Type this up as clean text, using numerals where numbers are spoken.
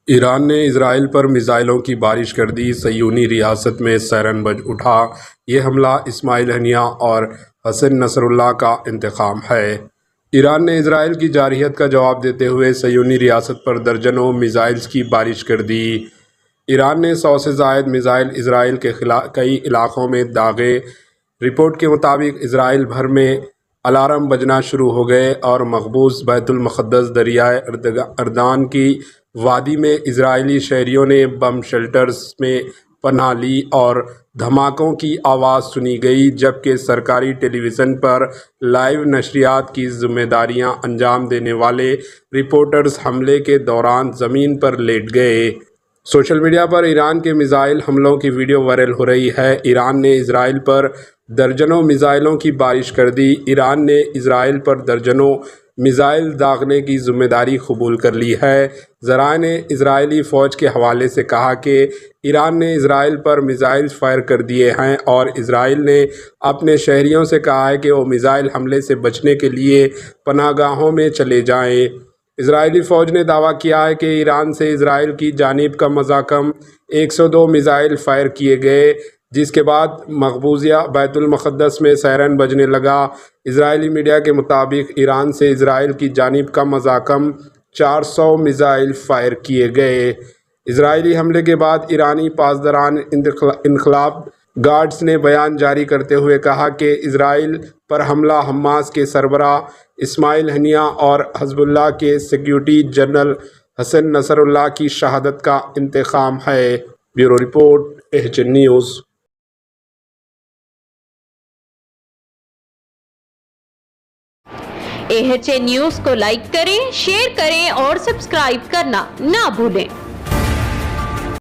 ایران نے اسرائیل پر میزائلوں کی بارش کر دی، صہیونی ریاست میں سیرن بج اٹھا۔ یہ حملہ اسماعیل ہنیہ اور حسن نصر اللہ کا انتقام ہے۔ ایران نے اسرائیل کی جارحیت کا جواب دیتے ہوئے صہیونی ریاست پر درجنوں میزائلز کی بارش کر دی۔ ایران نے 100 سے زائد میزائل اسرائیل کے کئی علاقوں میں داغے۔ رپورٹ کے مطابق اسرائیل بھر میں الارم بجنا شروع ہو گئے اور مقبوض بیت المقدس دریائے اردن کی وادی میں اسرائیلی شہریوں نے بم شیلٹرز میں پناہ لی اور دھماکوں کی آواز سنی گئی، جبکہ سرکاری ٹیلی ویژن پر لائیو نشریات کی ذمہ داریاں انجام دینے والے رپورٹرز حملے کے دوران زمین پر لیٹ گئے۔ سوشل میڈیا پر ایران کے میزائل حملوں کی ویڈیو وائرل ہو رہی ہے۔ ایران نے اسرائیل پر درجنوں میزائلوں کی بارش کر دی۔ ایران نے اسرائیل پر درجنوں میزائل داغنے کی ذمہ داری قبول کر لی ہے۔ ذرائع نے اسرائیلی فوج کے حوالے سے کہا کہ ایران نے اسرائیل پر میزائل فائر کر دیے ہیں اور اسرائیل نے اپنے شہریوں سے کہا ہے کہ وہ میزائل حملے سے بچنے کے لیے پناہ گاہوں میں چلے جائیں۔ اسرائیلی فوج نے دعویٰ کیا ہے کہ ایران سے اسرائیل کی جانب کم از کم 102 میزائل فائر کیے گئے، جس کے بعد مقبوضہ بیت المقدس میں سائرن بجنے لگا۔ اسرائیلی میڈیا کے مطابق ایران سے اسرائیل کی جانب کم از کم 400 میزائل فائر کیے گئے۔ اسرائیلی حملے کے بعد ایرانی پاسداران انقلاب گارڈز نے بیان جاری کرتے ہوئے کہا کہ اسرائیل پر حملہ حماس کے سربراہ اسماعیل ہنیہ اور حزب اللہ کے سیکیورٹی جنرل حسن نصر اللہ کی شہادت کا انتقام ہے۔ Bureau report, AHN news. AHN news کو لائک کریں، شیئر کریں اور سبسکرائب کرنا نہ بھولیں۔